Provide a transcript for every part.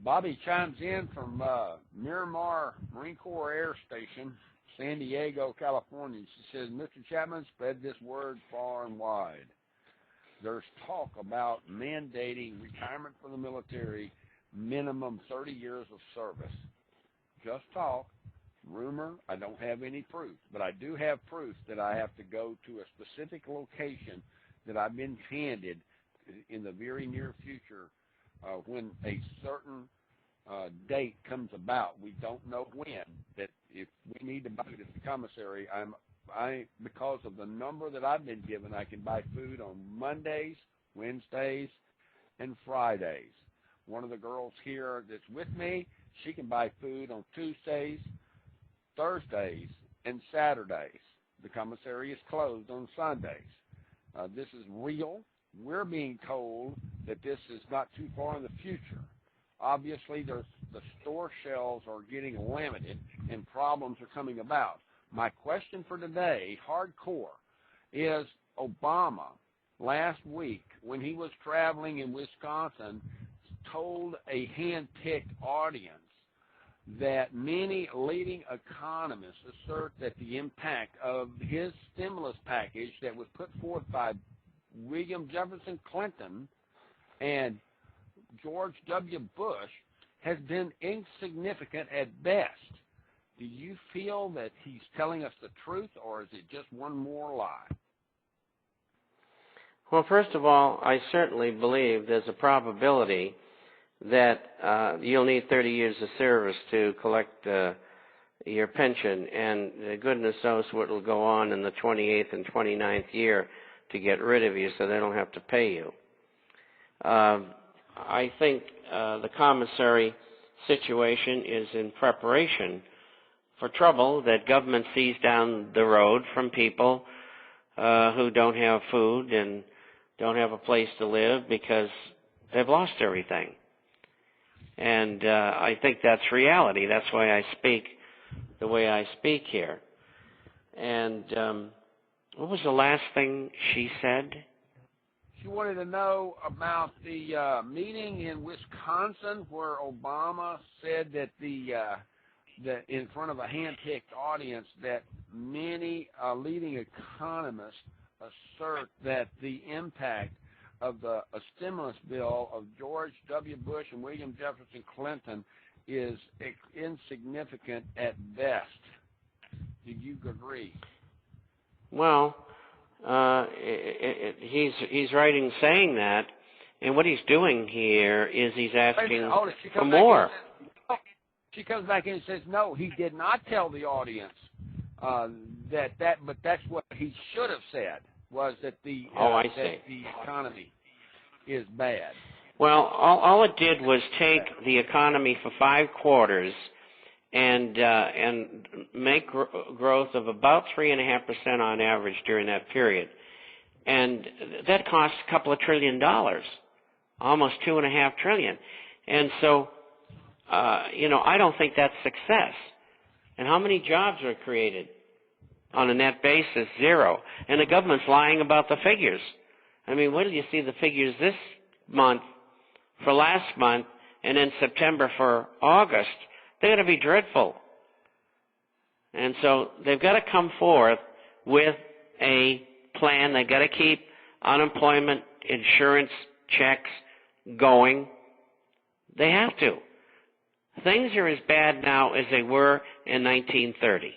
Bobby chimes in from Miramar Marine Corps Air Station, San Diego, California. She says, Mr. Chapman, spread this word far and wide. There's talk about mandating retirement for the military, minimum 30 years of service. Just talk, rumor. I don't have any proof, but I do have proof that I have to go to a specific location that I've been handed in the very near future when a certain date comes about. We don't know when. That if we need to buy it at the commissary, because of the number that I've been given, I can buy food on Mondays, Wednesdays, and Fridays. One of the girls here that's with me, she can buy food on Tuesdays, Thursdays, and Saturdays. The commissary is closed on Sundays. This is real. We're being told that this is not too far in the future. Obviously, the store shelves are getting limited and problems are coming about. My question for today, hardcore, is Obama last week when he was traveling in Wisconsin told a hand-picked audience that many leading economists assert that the impact of his stimulus package that was put forth by William Jefferson Clinton and George W. Bush has been insignificant at best. Do you feel that he's telling us the truth, or is it just one more lie? Well, first of all, I certainly believe there's a probability that you'll need 30 years of service to collect your pension, and goodness knows what will go on in the 28th and 29th year to get rid of you so they don't have to pay you. I think the commissary situation is in preparation for trouble that government sees down the road from people who don't have food and don't have a place to live because they've lost everything. And I think that's reality. That's why I speak the way I speak here. And what was the last thing she said? She wanted to know about the meeting in Wisconsin where Obama said that that in front of a hand-picked audience that many leading economists assert that the impact of the stimulus bill of George W. Bush and William Jefferson Clinton is insignificant at best. Do you agree? Well, he's writing saying that, and what he's doing here is he's asking for more. She comes back in and says, no, he did not tell the audience but that's what he should have said, was that the economy is bad. Well, all it did was take the economy for 5 quarters and make growth of about 3.5% on average during that period. And that cost a couple of $1 trillion, almost $2.5 trillion. And so, I don't think that's success. And how many jobs were created? On a net basis, 0. And the government's lying about the figures. I mean, wait till you see the figures this month for last month and in September for August. They're going to be dreadful. And so they've got to come forth with a plan. They've got to keep unemployment insurance checks going. They have to. Things are as bad now as they were in 1930.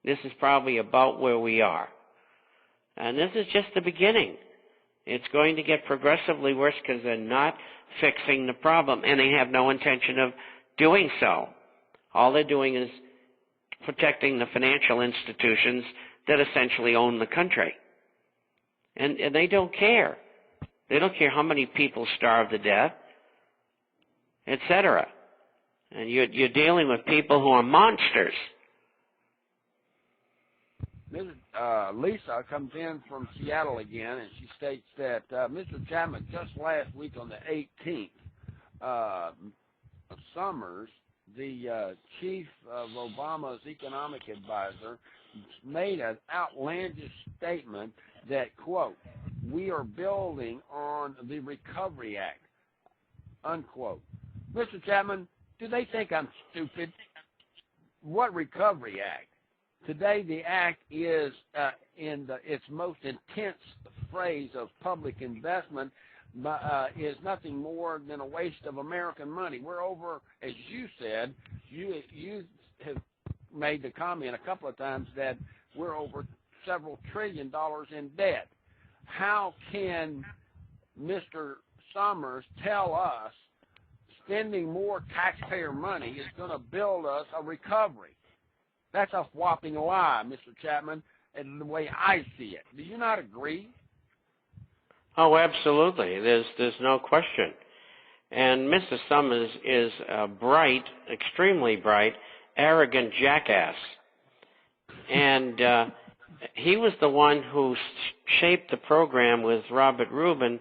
This is probably about where we are. And this is just the beginning. It's going to get progressively worse because they're not fixing the problem, and they have no intention of doing so. All they're doing is protecting the financial institutions that essentially own the country. And they don't care. They don't care how many people starve to death, etc. And you're dealing with people who are monsters. Mrs. Lisa comes in from Seattle again, and she states that Mr. Chapman, just last week on the 18th of Summers, the chief of Obama's economic advisor, made an outlandish statement that, quote, we are building on the Recovery Act, unquote. Mr. Chapman, do they think I'm stupid? What Recovery Act? Today, the act is in its most intense phrase of public investment is nothing more than a waste of American money. We're over, as you said, you have made the comment a couple of times that we're over several $1 trillion in debt. How can Mr. Summers tell us spending more taxpayer money is going to build us a recovery? That's a whopping lie, Mr. Chapman, and the way I see it. Do you not agree? Oh, absolutely. There's no question. And Mr. Summers is a bright, extremely bright, arrogant jackass. And he was the one who shaped the program with Robert Rubin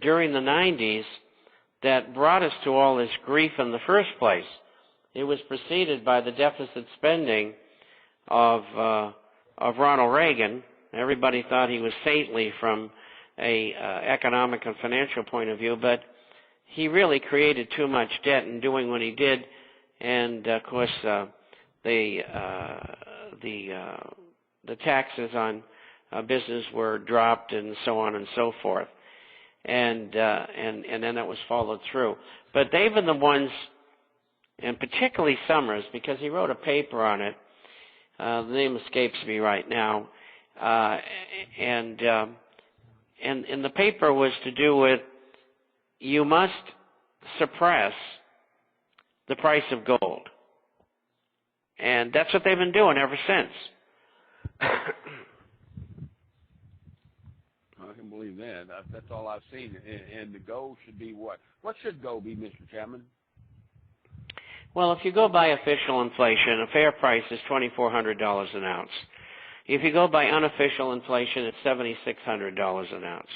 during the 90s that brought us to all this grief in the first place. It was preceded by the deficit spending of Ronald Reagan. Everybody thought he was saintly from a economic and financial point of view, but he really created too much debt in doing what he did. And of course, the taxes on business were dropped, and so on and so forth. And then that was followed through. But they've been the ones, and particularly Summers, because he wrote a paper on it. The name escapes me right now. And the paper was to do with, you must suppress the price of gold. And that's what they've been doing ever since. I can believe that. That's all I've seen. And the goal should be what? What should gold be, Mr. Chapman? Well, if you go by official inflation, a fair price is $2,400 an ounce. If you go by unofficial inflation, it's $7,600 an ounce.